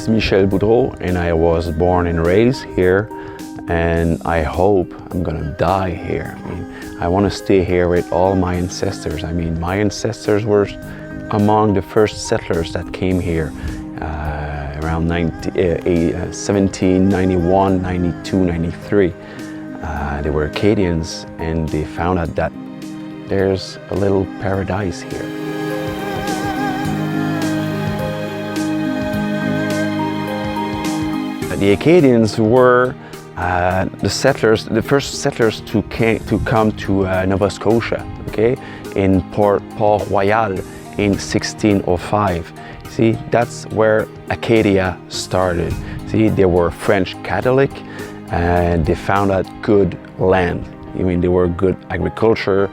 is Michel Boudreau and I was born and raised here, and I hope I'm gonna die here. I want to stay here with all my ancestors. My ancestors were among the first settlers that came here around 1791, 92, 93. They were Acadians, and they found out that there's a little paradise here. The Acadians were the first settlers to come to Nova Scotia, okay, in Port-Royal in 1605. See, that's where Acadia started. See, they were French Catholic, and they found out good land. They were good agriculture,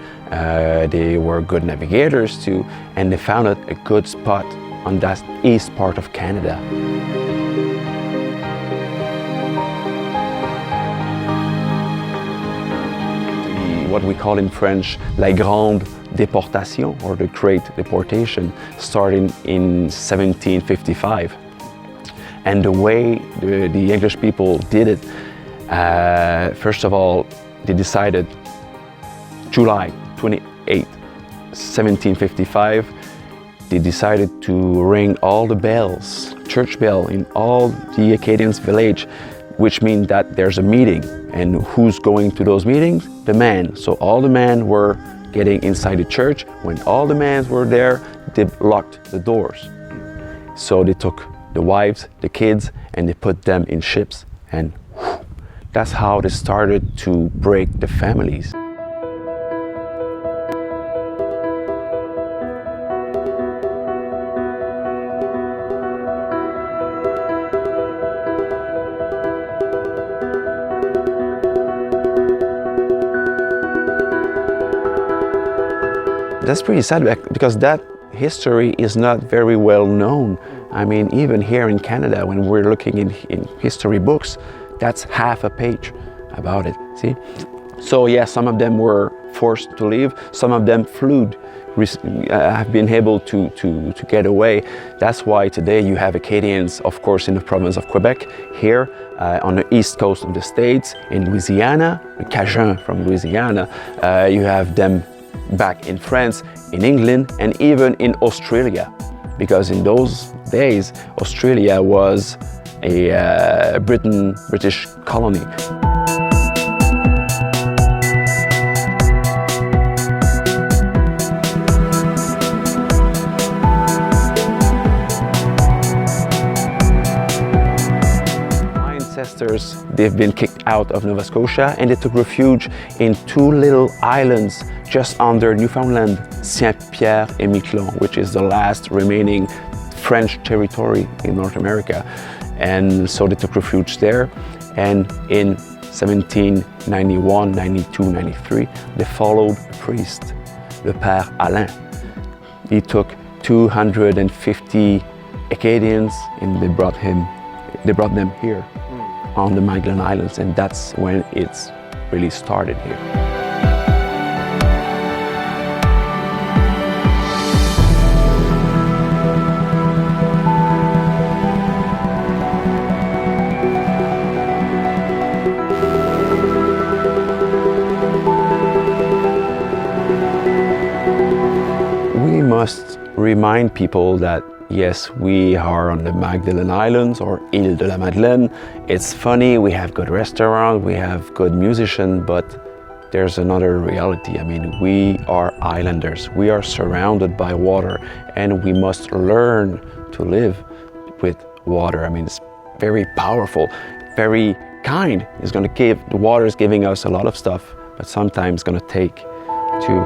they were good navigators too, and they found out a good spot on that east part of Canada. What we call in French, la grande déportation, or the great deportation, starting in 1755. And the way the English people did it, first of all, they decided July 28, 1755, they decided to ring all the bells, church bell in all the Acadians' village, which means that there's a meeting. And who's going to those meetings? The men. So all the men were getting inside the church. When all the men were there, they locked the doors. So they took the wives, the kids, and they put them in ships. And that's how they started to break the families. That's pretty sad because that history is not very well known. Even here in Canada, when we're looking in history books, that's half a page about it, see? So yeah, some of them were forced to leave, some of them fled, have been able to get away. That's why today you have Acadians, of course, in the province of Quebec, here on the east coast of the States, in Louisiana, the Cajun from Louisiana. You have them back in France, in England, and even in Australia, because in those days Australia was a British colony. My ancestors, they've been kicked out of Nova Scotia and they took refuge in two little islands just under Newfoundland, Saint-Pierre and Miquelon, which is the last remaining French territory in North America. And so they took refuge there. And in 1791, 92, 93, they followed a priest, the Père Alain. He took 250 Acadians and they brought them here on the Magdalen Islands, and that's when it's really started here. We must remind people that yes, we are on the Magdalen Islands, or Île de la Madeleine. It's funny, we have good restaurants, we have good musicians, but there's another reality. We are islanders. We are surrounded by water, and we must learn to live with water. It's very powerful, very kind. The water is giving us a lot of stuff, but sometimes it's going to take too.